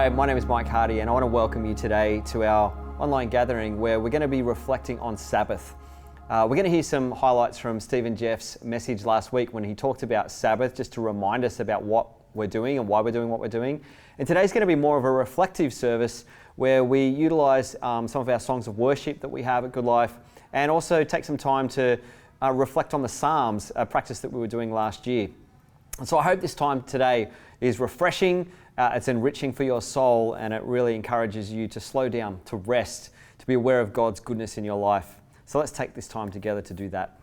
Hi, my name is Mike Hardy and I want to welcome you today to our online gathering where we're going to be reflecting on Sabbath. We're going to hear some highlights from Stephen Jeff's message last week when he talked about Sabbath, just to remind us about what we're doing and why we're doing what we're doing. And today's going to be more of a reflective service where we utilize some of our songs of worship that we have at Goodlife, and also take some time to reflect on the Psalms, a practice that we were doing last year. And so I hope this time today is refreshing, it's enriching for your soul, and it really encourages you to slow down, to rest, to be aware of God's goodness in your life. So let's take this time together to do that.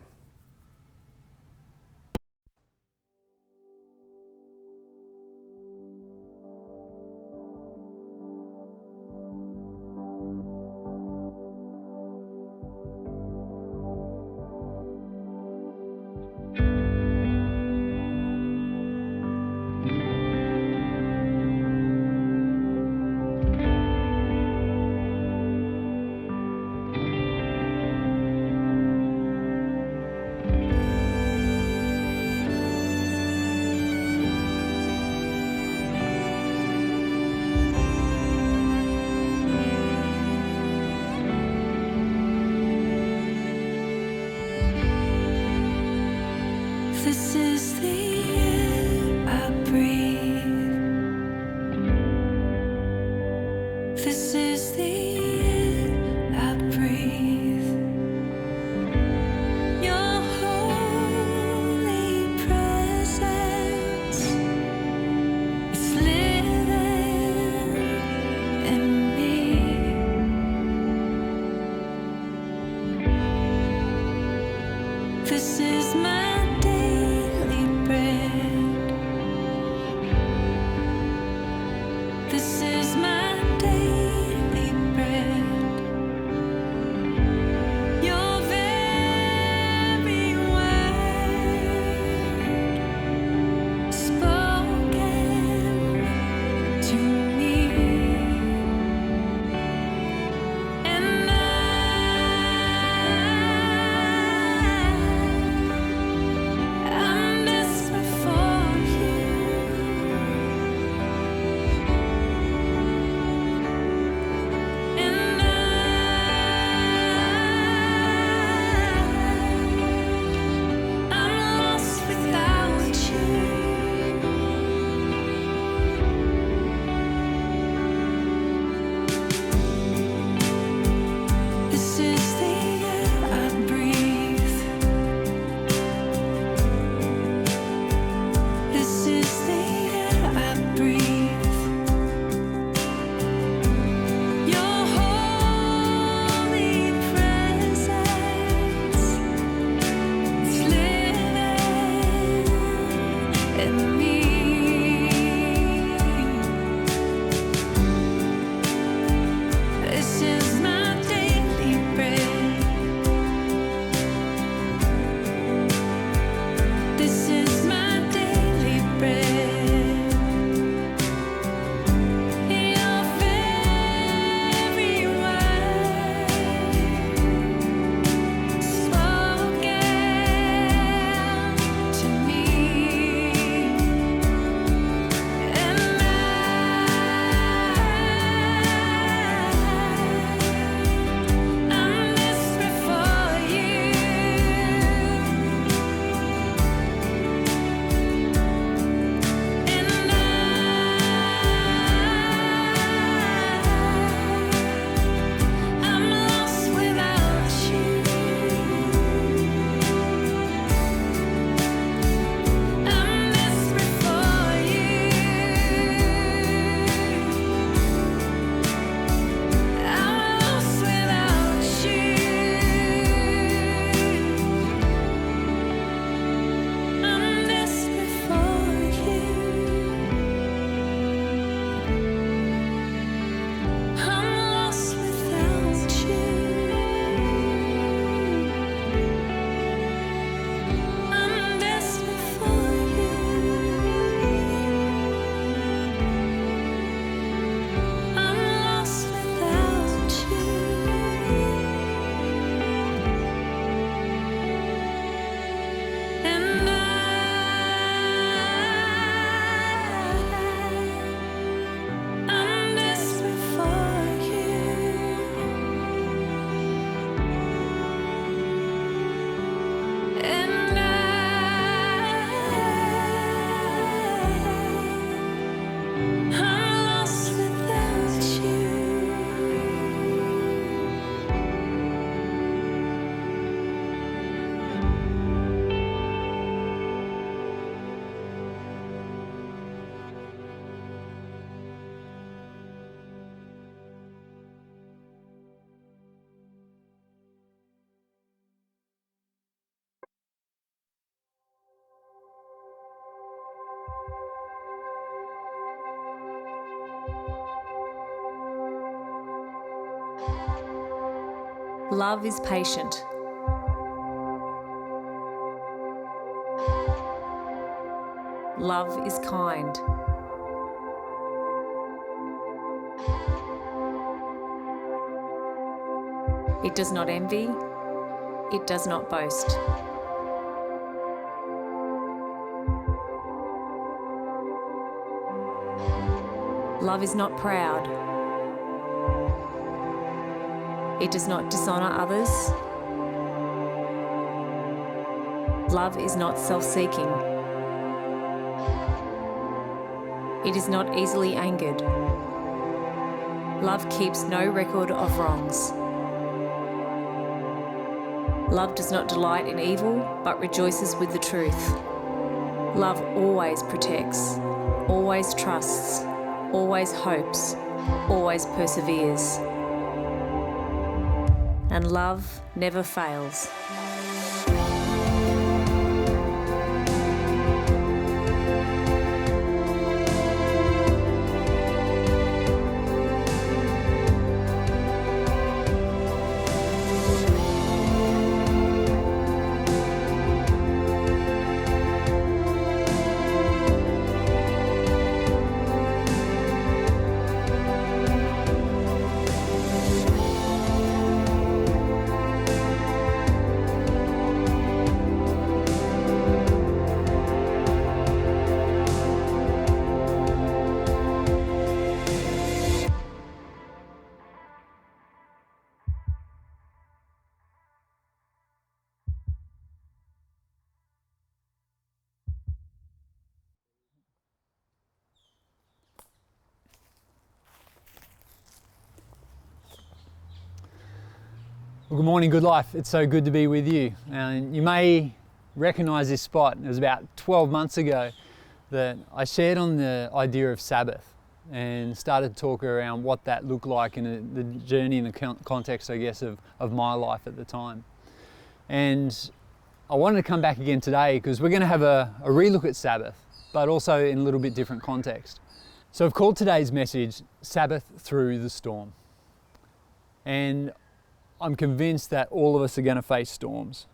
Love is patient. Love is kind. It does not envy. It does not boast. Love is not proud. It does not dishonor others. Love is not self-seeking. It is not easily angered. Love keeps no record of wrongs. Love does not delight in evil, but rejoices with the truth. Love always protects, always trusts, always hopes, always perseveres. And love never fails. Well, good morning, Goodlife. It's so good to be with you. And you may recognise this spot. It was about 12 months ago that I shared on the idea of Sabbath and started to talk around what that looked like in the journey in the context, I guess, of my life at the time. And I wanted to come back again today because we're going to have a relook at Sabbath, but also in a little bit different context. So I've called today's message Sabbath Through the Storm. And I'm convinced that all of us are going to face storms,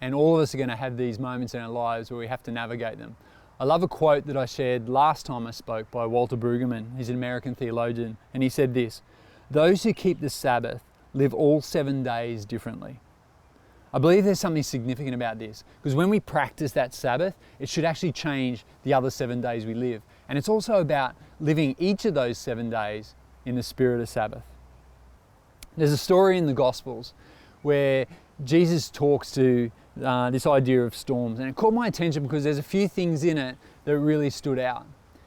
and all of us are going to have these moments in our lives where we have to navigate them. I love a quote that I shared last time I spoke by Walter Brueggemann. He's an American theologian, and he said this: "Those who keep the Sabbath live all 7 days differently." I believe there's something significant about this, because when we practice that Sabbath, it should actually change the other 7 days we live. And it's also about living each of those 7 days in the spirit of Sabbath. There's a story in the Gospels where Jesus talks to this idea of storms, and it caught my attention because there's a few things in it that really stood out.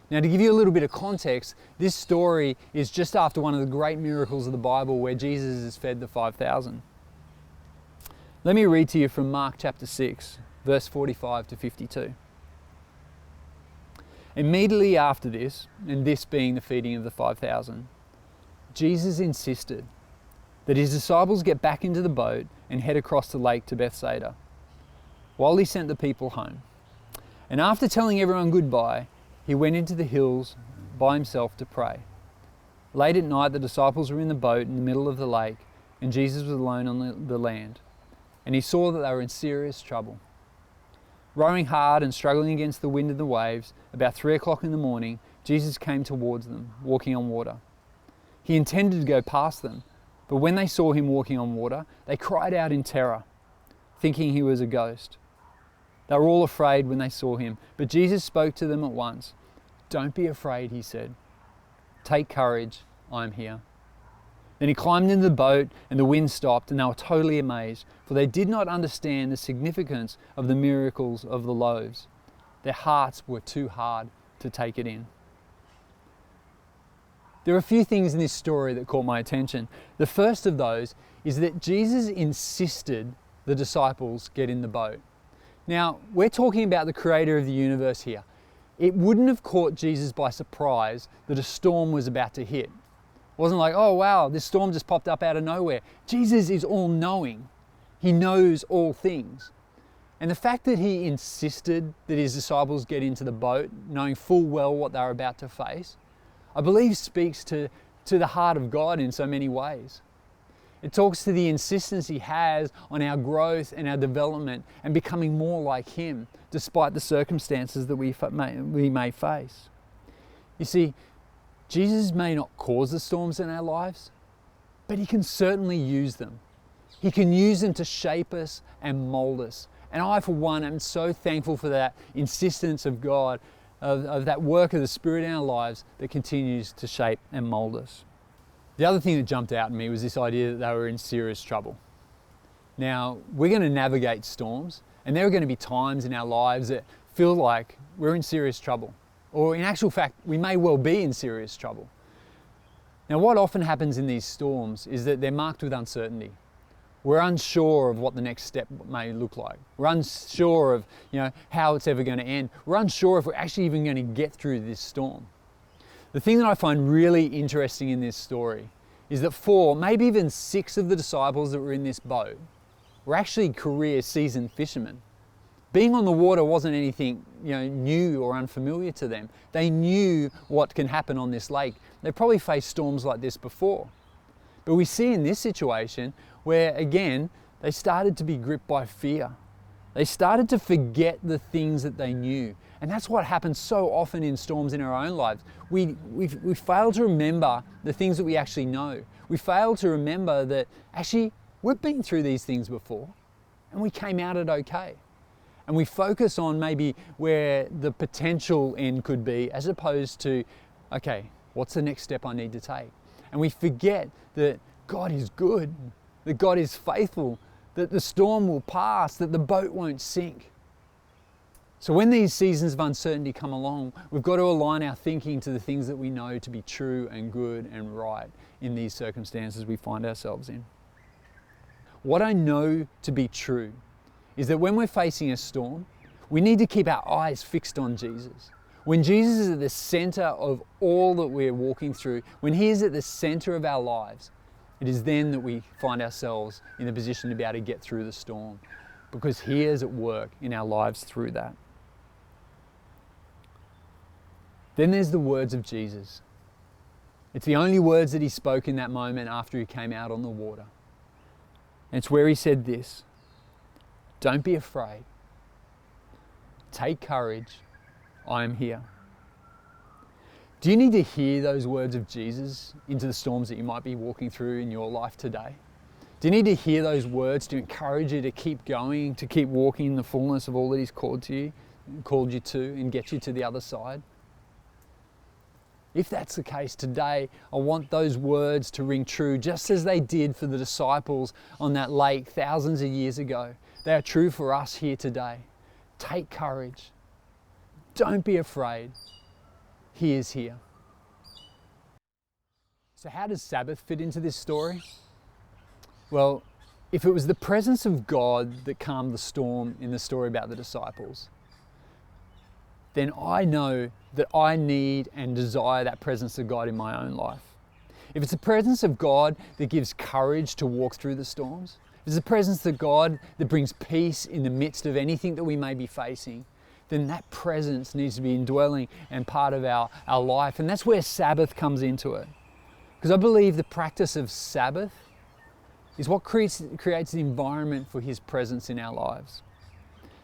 Now, to give you a little bit of context, this story is just after one of the great miracles of the Bible where Jesus has fed the 5,000. Let me read to you from Mark chapter 6, verse 45 to 52. Immediately after this, and this being the feeding of the 5,000, Jesus insisted that his disciples get back into the boat and head across the lake to Bethsaida, while he sent the people home. And after telling everyone goodbye, he went into the hills by himself to pray. Late at night, the disciples were in the boat in the middle of the lake, and Jesus was alone on the land. And he saw that they were in serious trouble. Rowing hard and struggling against the wind and the waves, about 3 o'clock in the morning, Jesus came towards them, walking on water. He intended to go past them, but when they saw him walking on water, they cried out in terror, thinking he was a ghost. They were all afraid when they saw him, but Jesus spoke to them at once. "Don't be afraid," he said. "Take courage, I am here." Then he climbed into the boat and the wind stopped, and they were totally amazed, for they did not understand the significance of the miracles of the loaves. Their hearts were too hard to take it in. There are a few things in this story that caught my attention. The first of those is that Jesus insisted the disciples get in the boat. Now, we're talking about the creator of the universe here. It wouldn't have caught Jesus by surprise that a storm was about to hit. It wasn't like, oh wow, this storm just popped up out of nowhere. Jesus is all-knowing. He knows all things. And the fact that he insisted that his disciples get into the boat, knowing full well what they were about to face, I believe speaks to the heart of God in so many ways. It talks to the insistence he has on our growth and our development and becoming more like him, despite the circumstances that we may face. You see, Jesus may not cause the storms in our lives, but he can certainly use them. He can use them to shape us and mold us. And I, for one, am so thankful for that insistence of God, of that work of the Spirit in our lives that continues to shape and mold us. The other thing that jumped out at me was this idea that they were in serious trouble. Now, we're going to navigate storms, and there are going to be times in our lives that feel like we're in serious trouble. Or in actual fact, we may well be in serious trouble. Now, what often happens in these storms is that they're marked with uncertainty. We're unsure of what the next step may look like. We're unsure of, how it's ever going to end. We're unsure if we're actually even going to get through this storm. The thing that I find really interesting in this story is that 4, maybe even 6 of the disciples that were in this boat were actually career seasoned fishermen. Being on the water wasn't anything new or unfamiliar to them. They knew what can happen on this lake. They've probably faced storms like this before. But we see in this situation where, again, they started to be gripped by fear. They started to forget the things that they knew. And that's what happens so often in storms in our own lives. We fail to remember the things that we actually know. We fail to remember that actually we've been through these things before and we came out it okay. And we focus on maybe where the potential end could be as opposed to, okay, what's the next step I need to take? And we forget that God is good, that God is faithful, that the storm will pass, that the boat won't sink. So when these seasons of uncertainty come along, we've got to align our thinking to the things that we know to be true and good and right in these circumstances we find ourselves in. What I know to be true is that when we're facing a storm, we need to keep our eyes fixed on Jesus. When Jesus is at the center of all that we're walking through, when he is at the center of our lives, it is then that we find ourselves in a position to be able to get through the storm, because he is at work in our lives through that. Then there's the words of Jesus. It's the only words that he spoke in that moment after he came out on the water. And it's where he said this: "Don't be afraid. Take courage. I am here." Do you need to hear those words of Jesus into the storms that you might be walking through in your life today? Do you need to hear those words to encourage you to keep going, to keep walking in the fullness of all that he's called you to, and get you to the other side? If that's the case today, I want those words to ring true, just as they did for the disciples on that lake thousands of years ago. They are true for us here today. Take courage. Don't be afraid. He is here. So how does Sabbath fit into this story? Well, if it was the presence of God that calmed the storm in the story about the disciples, then I know that I need and desire that presence of God in my own life. If it's the presence of God that gives courage to walk through the storms, if it's the presence of God that brings peace in the midst of anything that we may be facing, then that presence needs to be indwelling and part of our life. And that's where Sabbath comes into it. Because I believe the practice of Sabbath is what creates the environment for his presence in our lives.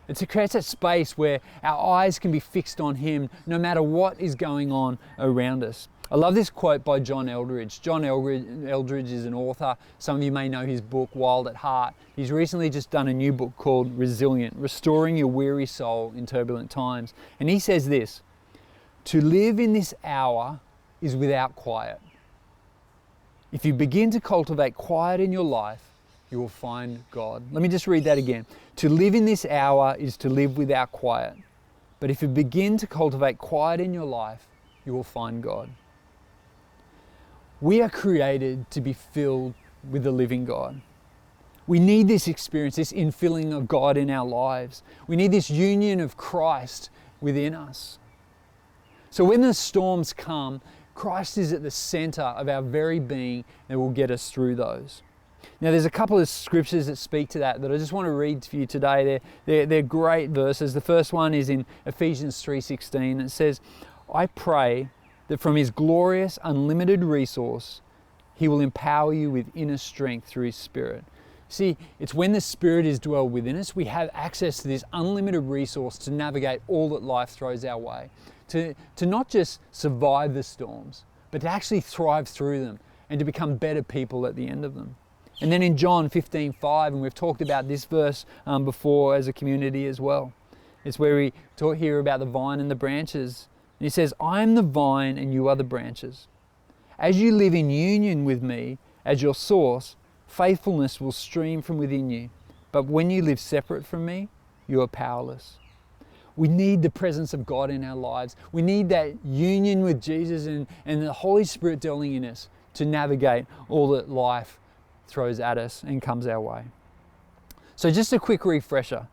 It creates that space where our eyes can be fixed on him no matter what is going on around us. I love this quote by John Eldredge. John Eldredge is an author. Some of you may know his book, Wild at Heart. He's recently just done a new book called Resilient, Restoring Your Weary Soul in Turbulent Times. And he says this: "To live in this hour is without quiet. If you begin to cultivate quiet in your life, you will find God." Let me just read that again. To live in this hour is to live without quiet. But if you begin to cultivate quiet in your life, you will find God. We are created to be filled with the living God. We need this experience, this infilling of God in our lives. We need this union of Christ within us. So when the storms come, Christ is at the center of our very being and will get us through those. Now there's a couple of scriptures that speak to that I just want to read for you today. They're great verses. The first one is in Ephesians 3:16. It says, "I pray that from his glorious unlimited resource, He will empower you with inner strength through His Spirit. See, it's when the Spirit is dwelled within us, we have access to this unlimited resource to navigate all that life throws our way. To not just survive the storms, but to actually thrive through them and to become better people at the end of them. And then in John 15:5, and we've talked about this verse before as a community as well. It's where we talk here about the vine and the branches. And He says, I am the vine and you are the branches. As you live in union with me as your source, faithfulness will stream from within you. But when you live separate from me, you are powerless. We need the presence of God in our lives. We need that union with Jesus and the Holy Spirit dwelling in us to navigate all that life throws at us and comes our way. So just a quick refresher.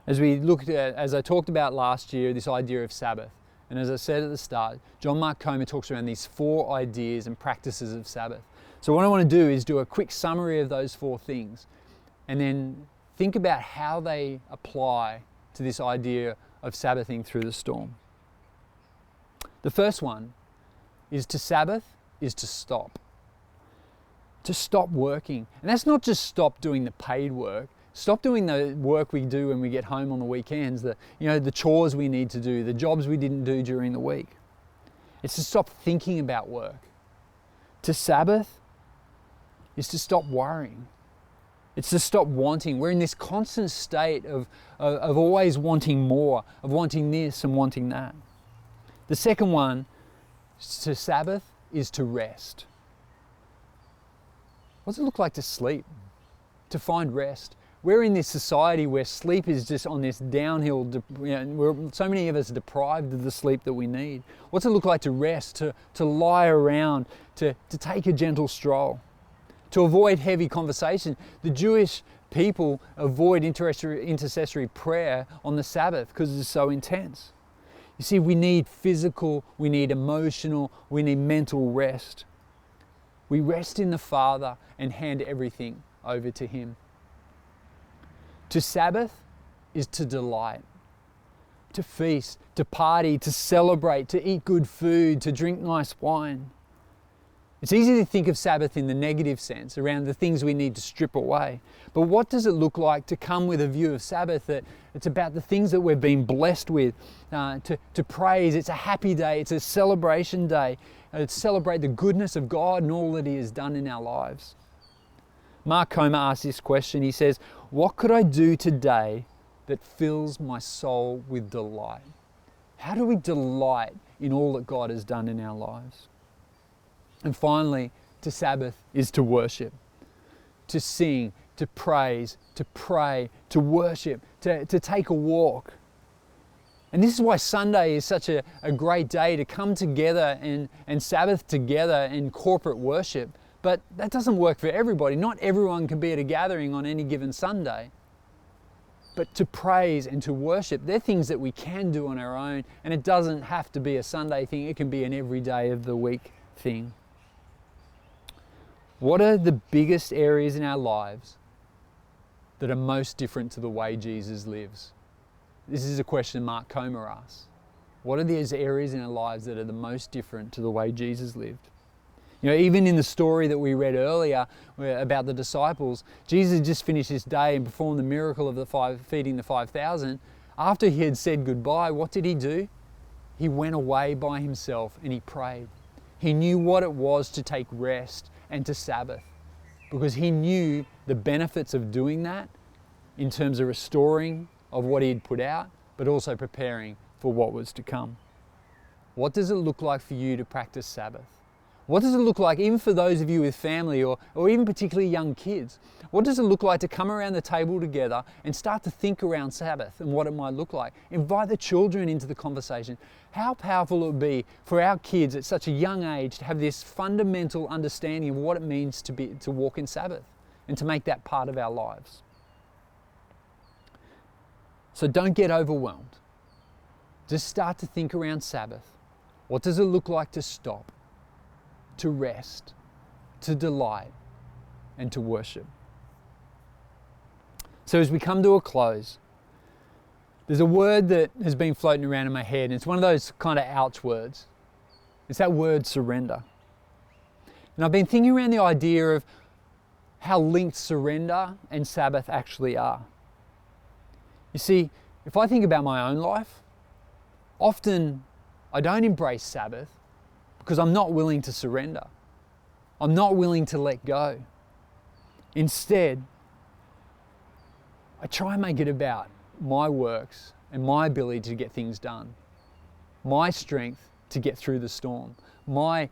As we looked at, as I talked about last year, this idea of Sabbath. And as I said at the start, John Mark Comer talks around these 4 ideas and practices of Sabbath. So what I want to do is do a quick summary of those 4 things and then think about how they apply to this idea of Sabbathing through the storm. The first one is to Sabbath is to stop. To stop working. And that's not just stop doing the paid work. Stop doing the work we do when we get home on the weekends, the chores we need to do, the jobs we didn't do during the week. It's to stop thinking about work. To Sabbath is to stop worrying. It's to stop wanting. We're in this constant state of always wanting more, of wanting this and wanting that. The second one, to Sabbath, is to rest. What does it look like to sleep? To find rest? We're in this society where sleep is just on this downhill, so many of us are deprived of the sleep that we need. What's it look like to rest, to lie around, to take a gentle stroll, to avoid heavy conversation? The Jewish people avoid intercessory prayer on the Sabbath because it's so intense. You see, we need physical, we need emotional, we need mental rest. We rest in the Father and hand everything over to Him. To Sabbath is to delight, to feast, to party, to celebrate, to eat good food, to drink nice wine. It's easy to think of Sabbath in the negative sense, around the things we need to strip away. But what does it look like to come with a view of Sabbath that it's about the things that we've been blessed with, to praise? It's a happy day, it's a celebration day, to celebrate the goodness of God and all that He has done in our lives. Mark Comer asks this question. He says, what could I do today that fills my soul with delight? How do we delight in all that God has done in our lives? And finally, to Sabbath is to worship, to sing, to praise, to pray, to worship, to take a walk. And this is why Sunday is such a great day to come together and Sabbath together in corporate worship. But that doesn't work for everybody. Not everyone can be at a gathering on any given Sunday. But to praise and to worship, they're things that we can do on our own, and it doesn't have to be a Sunday thing. It can be an every day of the week thing. What are the biggest areas in our lives that are most different to the way Jesus lives? This is a question Mark Comer asks. What are these areas in our lives that are the most different to the way Jesus lived? You know, even in the story that we read earlier about the disciples, Jesus just finished his day and performed the miracle of feeding the 5,000. After he had said goodbye, what did he do? He went away by himself and he prayed. He knew what it was to take rest and to Sabbath, because he knew the benefits of doing that in terms of restoring of what he had put out, but also preparing for what was to come. What does it look like for you to practice Sabbath? What does it look like, even for those of you with family or even particularly young kids? What does it look like to come around the table together and start to think around Sabbath and what it might look like? Invite the children into the conversation. How powerful it would be for our kids at such a young age to have this fundamental understanding of what it means to walk in Sabbath and to make that part of our lives. So don't get overwhelmed. Just start to think around Sabbath. What does it look like to stop, to rest, to delight, and to worship? So as we come to a close, there's a word that has been floating around in my head, and it's one of those kind of ouch words. It's that word surrender. And I've been thinking around the idea of how linked surrender and Sabbath actually are. You see, if I think about my own life, often I don't embrace Sabbath because I'm not willing to surrender. I'm not willing to let go. Instead, I try and make it about my works and my ability to get things done, my strength to get through the storm, my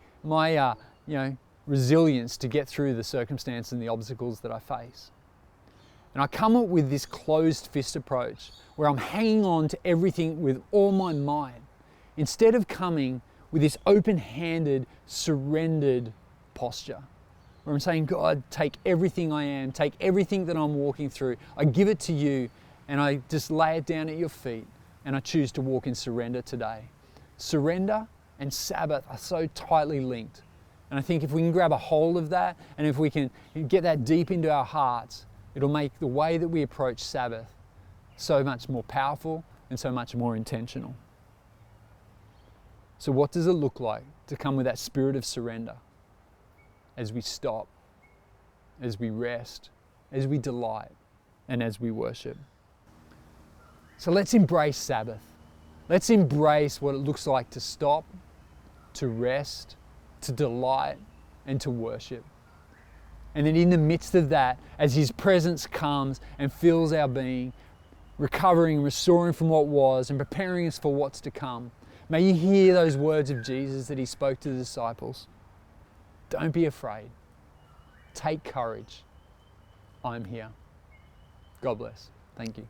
resilience to get through the circumstance and the obstacles that I face. And I come up with this closed fist approach where I'm hanging on to everything with all my might, instead of coming with this open-handed, surrendered posture, where I'm saying, God, take everything I am, take everything that I'm walking through, I give it to you, and I just lay it down at your feet, and I choose to walk in surrender today. Surrender and Sabbath are so tightly linked. And I think if we can grab a hold of that, and if we can get that deep into our hearts, it'll make the way that we approach Sabbath so much more powerful and so much more intentional. So what does it look like to come with that spirit of surrender as we stop, as we rest, as we delight, and as we worship? So let's embrace Sabbath. Let's embrace what it looks like to stop, to rest, to delight, and to worship. And then in the midst of that, as His presence comes and fills our being, recovering, restoring from what was and preparing us for what's to come, may you hear those words of Jesus that He spoke to the disciples. Don't be afraid. Take courage. I'm here. God bless. Thank you.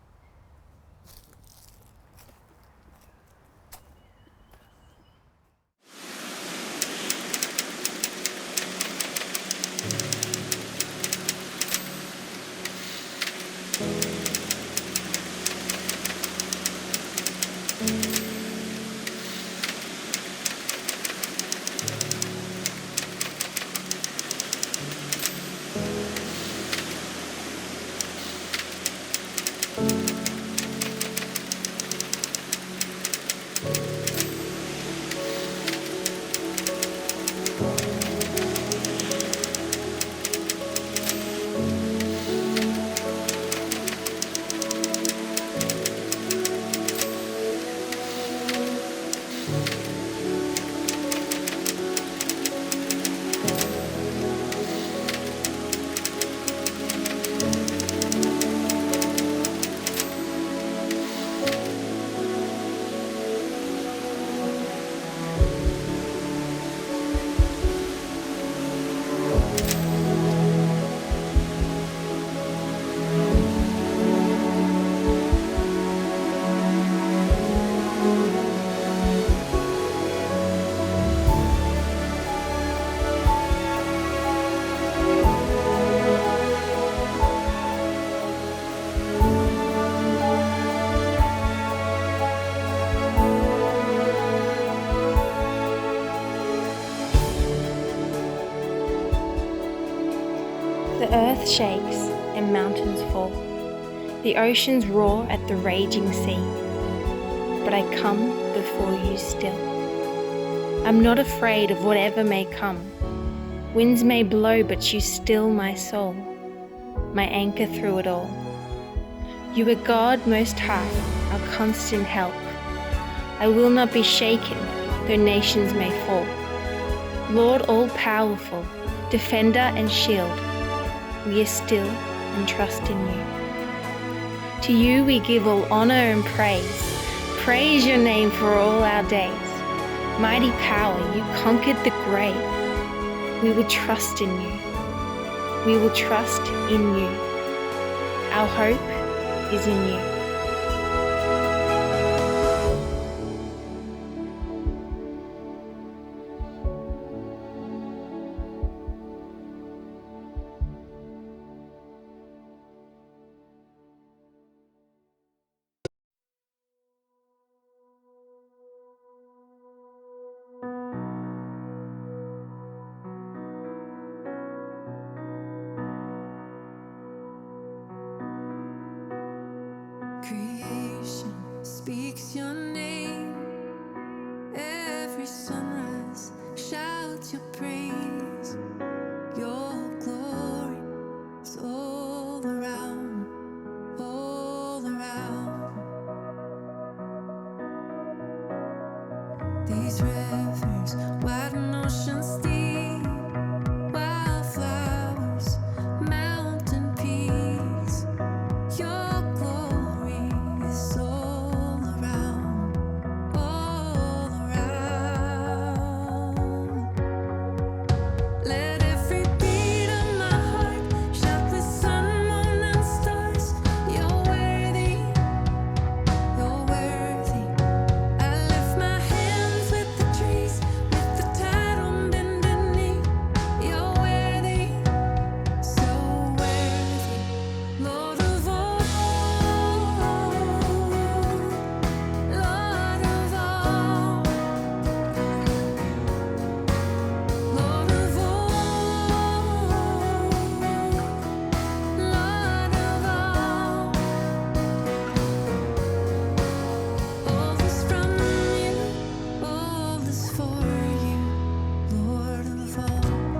The earth shakes and mountains fall. The oceans roar at the raging sea. But I come before you still. I'm not afraid of whatever may come. Winds may blow, but you still my soul, my anchor through it all. You are God Most High, our constant help. I will not be shaken, though nations may fall. Lord all-powerful, defender and shield, we are still and trust in you. To you we give all honor and praise. Praise your name for all our days. Mighty power, you conquered the grave. We will trust in you. We will trust in you. Our hope is in you. these rivers, wide and oceans deep, wildflowers, mountain peaks. Your glory is all around, all around. Let every beat of my heart shout with sun, moon, and stars. You're worthy, you're worthy. I lift my hands with the trees, with the tide on bended knee. You're worthy, so worthy, Lord of all, Lord of all, Lord of all, Lord of all. All is from you, all is for you, Lord of all.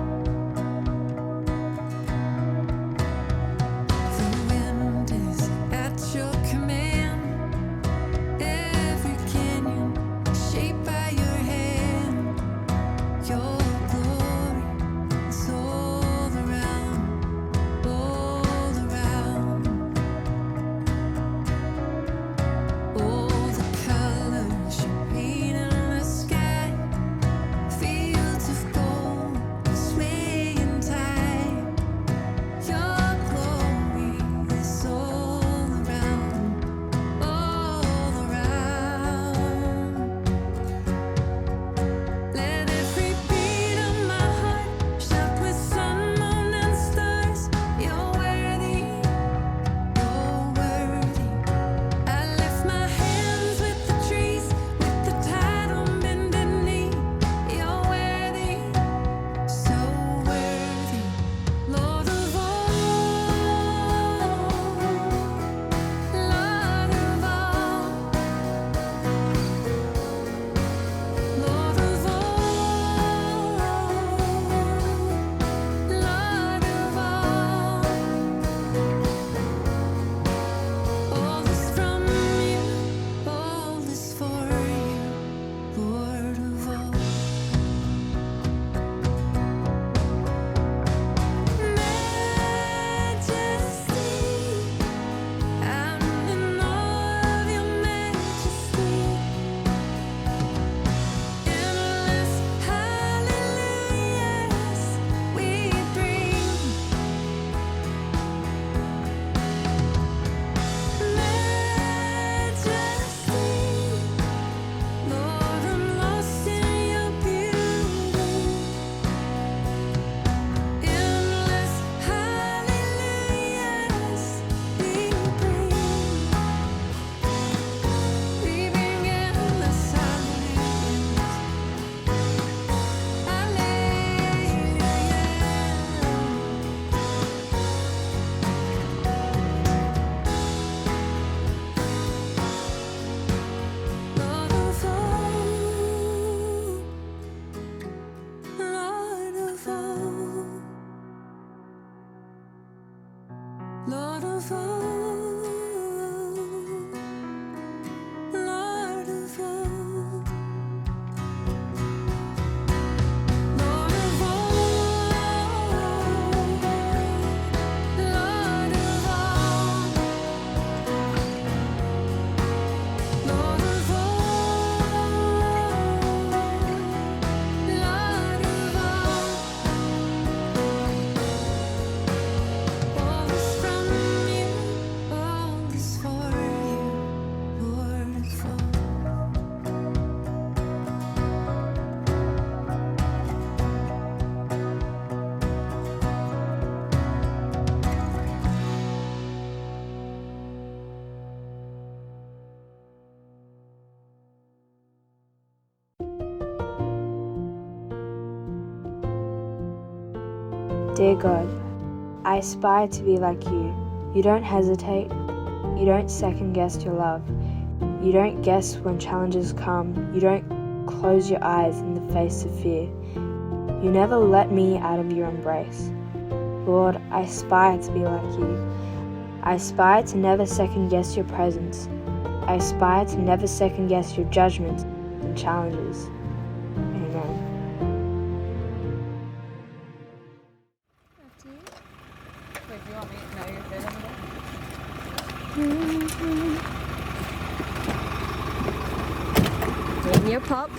The wind is at your command, every canyon shaped by your hand. Your glory is all around, all around. All the colors you paint in the sky, fields of gold, swaying tide. Your glory is all around, all around. Let every beat of my heart shout with sun, moon, and stars. You're worthy, you're worthy. I lift my hands with the trees, with the tide on bended knee. You're worthy, so worthy, Lord of all, Lord of all, Lord of all, Lord of all. All is from you, all is for you, Lord of all. Majesty, I'm in awe of your majesty. Endless hallelujahs we bring. Majesty, Lord, I'm lost in your beauty. Endless hallelujahs we bring. We bring endless hallelujahs. Lord of all, Lord of all, Lord of all, Lord of all, Lord of all, Lord of all. Lord of all, all is from you, all is for you, Lord of all. Dear God, I aspire to be like you. You don't hesitate. You don't second guess your love. You don't guess when challenges come. You don't close your eyes in the face of fear. You never let me out of your embrace. Lord, I aspire to be like you. I aspire to never second guess your presence. I aspire to never second guess your judgments and challenges. Doing your pop.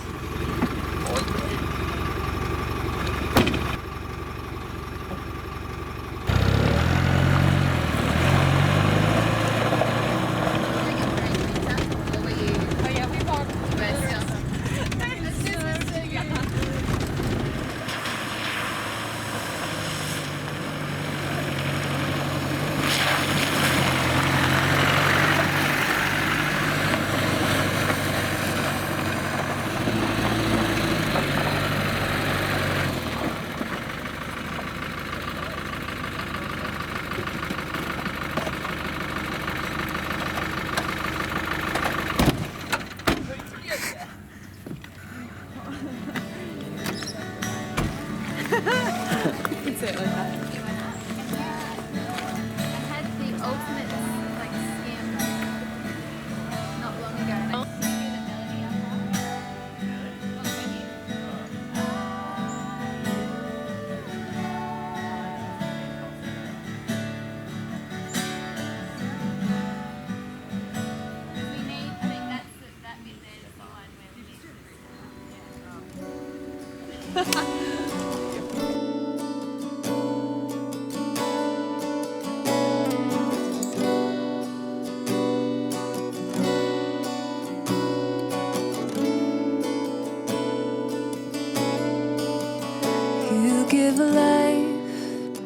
You give life,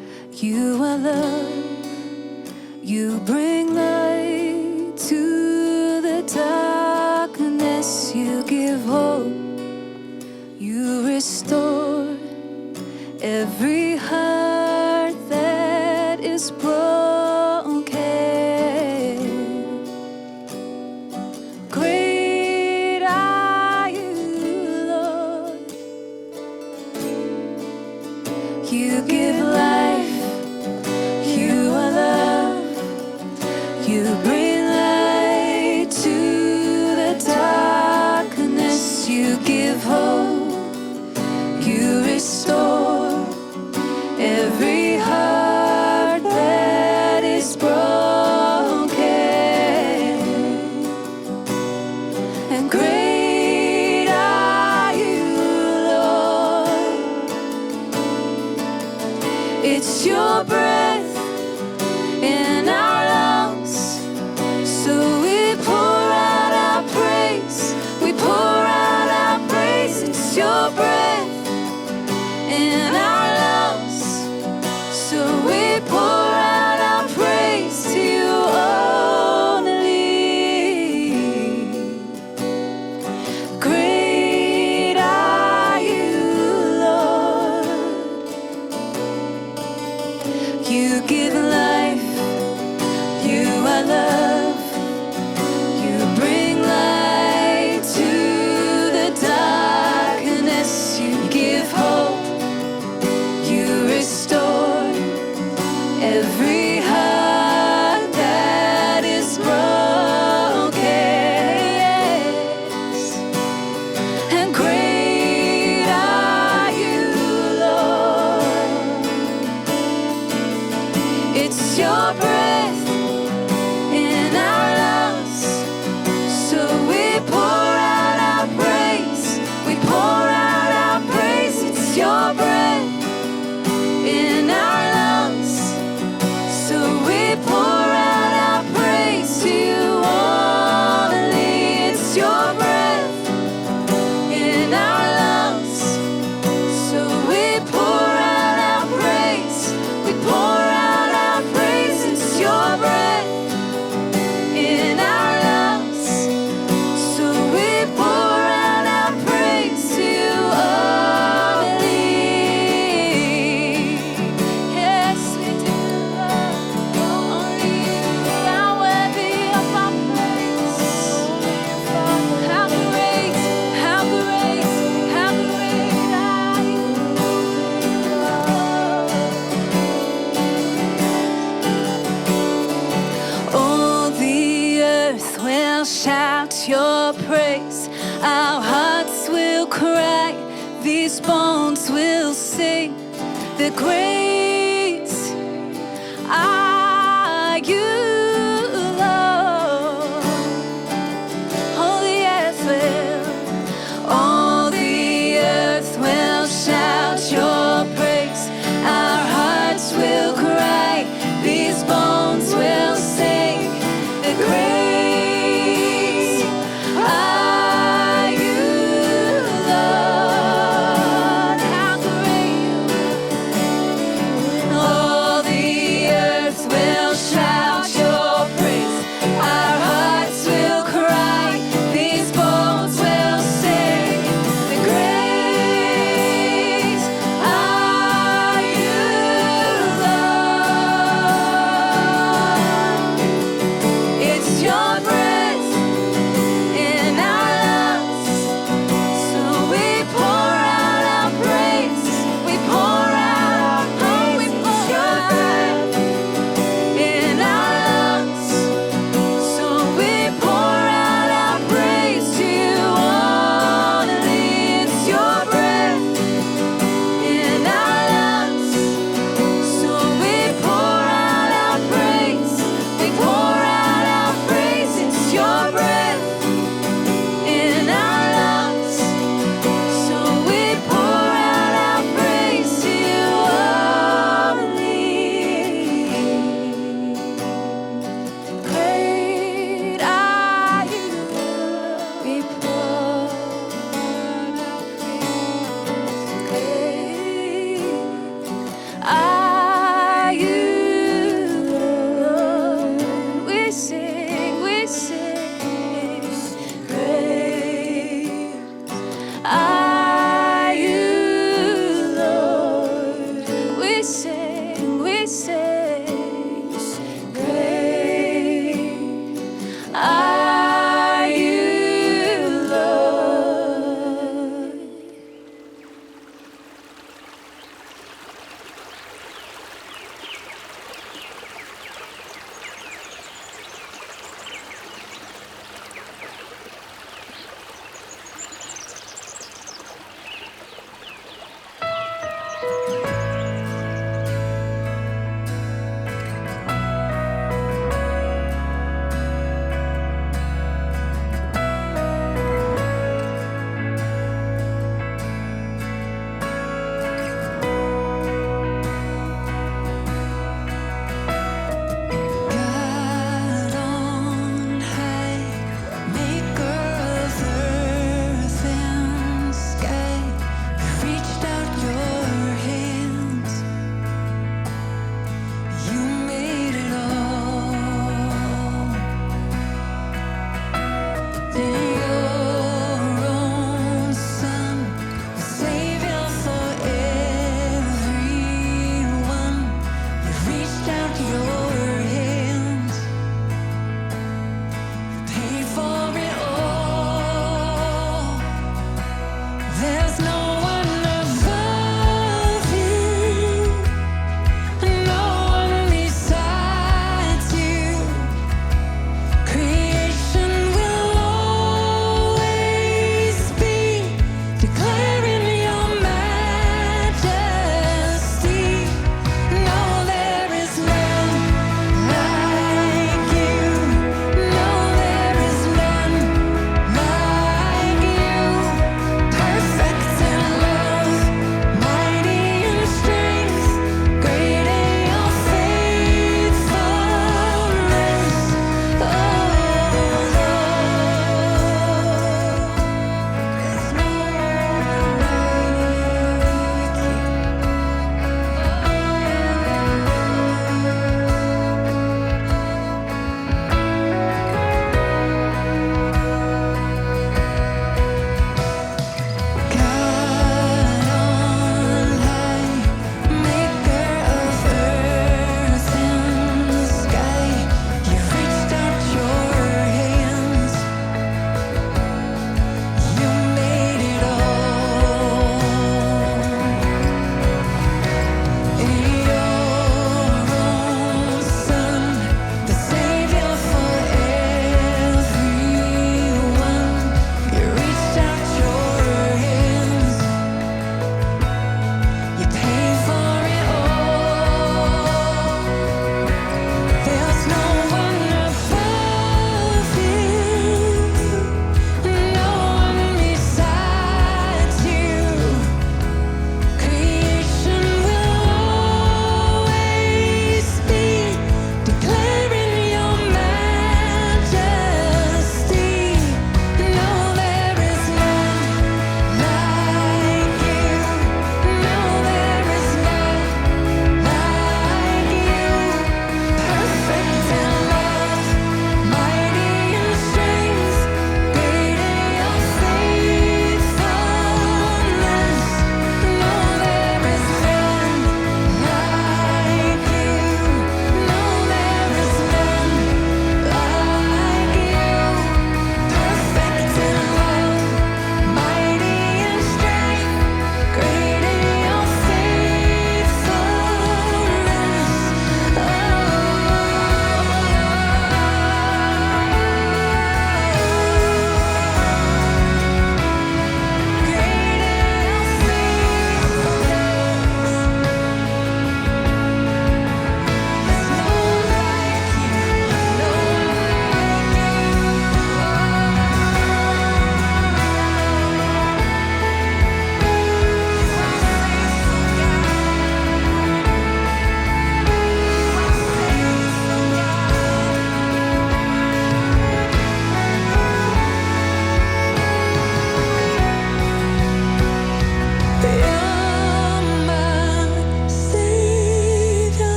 you are love, you bring light to the darkness, you give hope, you restore every heart that is broken. Great are you, Lord. You give life, you are love, you bring light to the darkness, you give hope, you restore every heart that is broken. And great are you, Lord. It's your breath in our lungs, so we pour out our praise. We pour out our praise. It's your breath in our lungs, so we pour out our praise to you only. Great are you, Lord. You give life, you are love, you bring light to the darkness, you give hope, you restore every heart that is broken. Yes. And great are you, Lord. It's your breath in our lungs, so we pour out our praise. We pour out our praise. It's your breath in our lungs, so we pour out our praise to you only. It's your breath in our lungs, so we pour out our praise. We pour out our praise. It's your breath in our lungs, so we pour out our praise to you only. Yes, we do, Lord. Only you are worthy of our praise. How great, how great, how great are you, Lord. All the earth will shout your praise. Our hearts will cry. These bones will sing. The great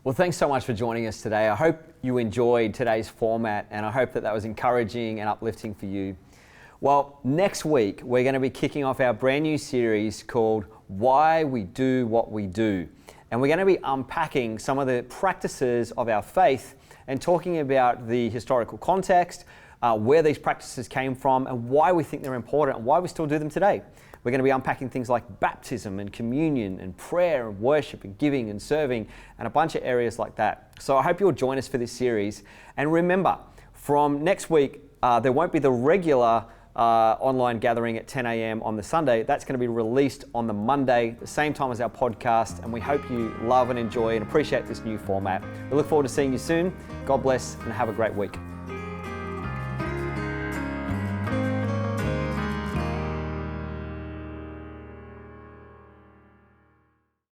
Well, thanks so much for joining us today. I hope you enjoyed today's format, and I hope that was encouraging and uplifting for you. Well, next week, we're going to be kicking off our brand new series called Why We Do What We Do. And we're going to be unpacking some of the practices of our faith and talking about the historical context, where these practices came from, and why we think they're important and why we still do them today. We're going to be unpacking things like baptism and communion and prayer and worship and giving and serving and a bunch of areas like that. So I hope you'll join us for this series. And remember, from next week, there won't be the regular online gathering at 10 a.m. on the Sunday. That's going to be released on the Monday, the same time as our podcast. And we hope you love and enjoy and appreciate this new format. We look forward to seeing you soon. God bless and have a great week.